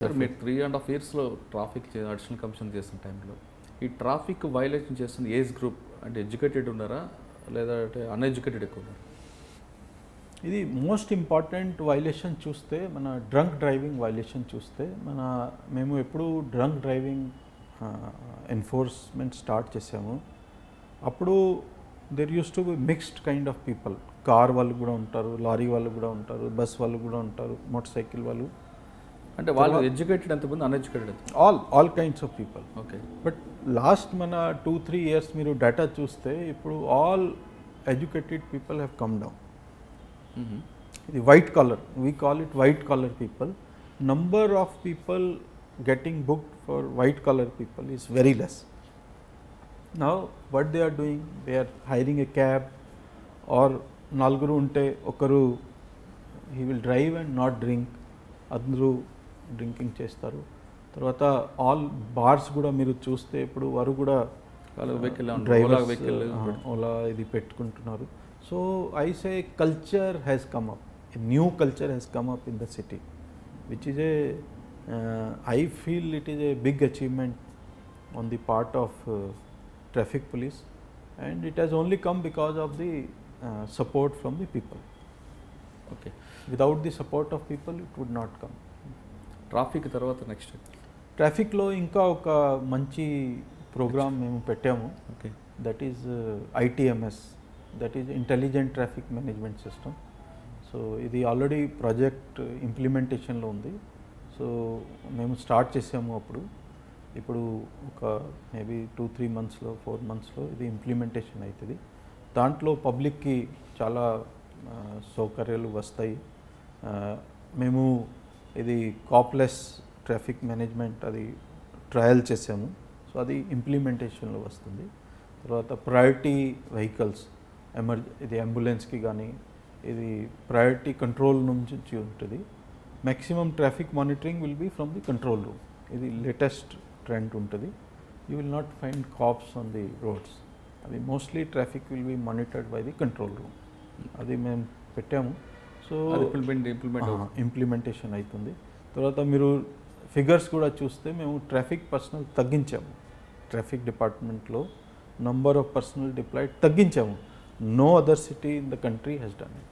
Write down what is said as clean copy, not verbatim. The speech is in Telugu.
సార్ మీరు 3.5 ఇయర్స్లో ట్రాఫిక్ అడిషనల్ కమిషన్ చేసిన టైంలో ఈ ట్రాఫిక్ వైలేషన్ చేస్తున్న ఏజ్ గ్రూప్ అంటే ఎడ్యుకేటెడ్ ఉన్నారా లేదా అన్ఎడ్యుకేటెడ్ ఎక్కువ ఉన్నారు? ఇది మోస్ట్ ఇంపార్టెంట్ వైలేషన్ చూస్తే మన డ్రంక్ డ్రైవింగ్ వైలేషన్ చూస్తే మేము ఎప్పుడు డ్రంక్ డ్రైవింగ్ ఎన్ఫోర్స్మెంట్ స్టార్ట్ చేసాము అప్పుడు there use to be mixed kind of people. Car వాళ్ళు కూడా ఉంటారు, లారీ వాళ్ళు కూడా ఉంటారు, బస్ వాళ్ళు కూడా ఉంటారు, మోటార్ సైకిల్ వాళ్ళు. అంటే వాళ్ళు ఎడ్యుకేటెడ్ ఎంతమంది, అన్ఎడ్యుకేటెడ్ ఎంత? All kinds of people. Okay. But last మన 2-3 ఇయర్స్ మీరు డేటా చూస్తే ఇప్పుడు all educated people have come down. ఇది white collar, we call it white collar people. Number of people getting booked for white collar people is very less. Now what they are doing, they are hiring a cab or nalguru unte okaru he will drive and not drink, andru drinking చేస్తారు. తర్వాత ఆల్ బార్స్ కూడా మీరు చూస్తే ఇప్పుడు వారు కూడా డ్రైవర్స్ ఓలా ఇది పెట్టుకుంటున్నారు. So I say culture has come up, a new culture has come up in the city which is a I feel it is a big achievement on the part of traffic police, and it has only come because of the support from the people. Okay. Without the support of people it would not come. Traffic తర్వాత నెక్స్ట్ ట్రాఫిక్లో ఇంకా ఒక మంచి ప్రోగ్రామ్ మేము పెట్టాము. Okay. That is ITMS, that is intelligent traffic management system. So ఇది ఆల్రెడీ ప్రాజెక్ట్ ఇంప్లిమెంటేషన్లో ఉంది. సో మేము స్టార్ట్ చేసాము అప్పుడు. ఇప్పుడు ఒక మేబీ 2-3 మంత్స్లో 4 మంత్స్లో ఇది ఇంప్లిమెంటేషన్ అవుతుంది. దాంట్లో పబ్లిక్కి చాలా సౌకర్యాలు వస్తాయి. మేము ఇది కాప్లెస్ ట్రాఫిక్ మేనేజ్మెంట్ అది ట్రయల్ చేసాము. సో అది ఇంప్లిమెంటేషన్లో వస్తుంది. తర్వాత ప్రయారిటీ వెహికల్స్ ఇది అంబులెన్స్కి కానీ ఇది ప్రయారిటీ కంట్రోల్ నుంచి ఉంటుంది. maximum traffic monitoring will be from the control room. ఇది లేటెస్ట్ ట్రెండ్ ఉంటుంది. You will not find cops on the roads. అది mostly traffic will be monitored by the control room. అది మేము పెట్టాము. సో ఇంప్లిమెంటేషన్ అవుతుంది. తర్వాత మీరు ఫిగర్స్ కూడా చూస్తే మేము ట్రాఫిక్ పర్సనల్ తగ్గించాము. ట్రాఫిక్ డిపార్ట్మెంట్లో నంబర్ ఆఫ్ పర్సనల్ డిప్లాయిడ్ తగ్గించాము. No other city in the country has done it.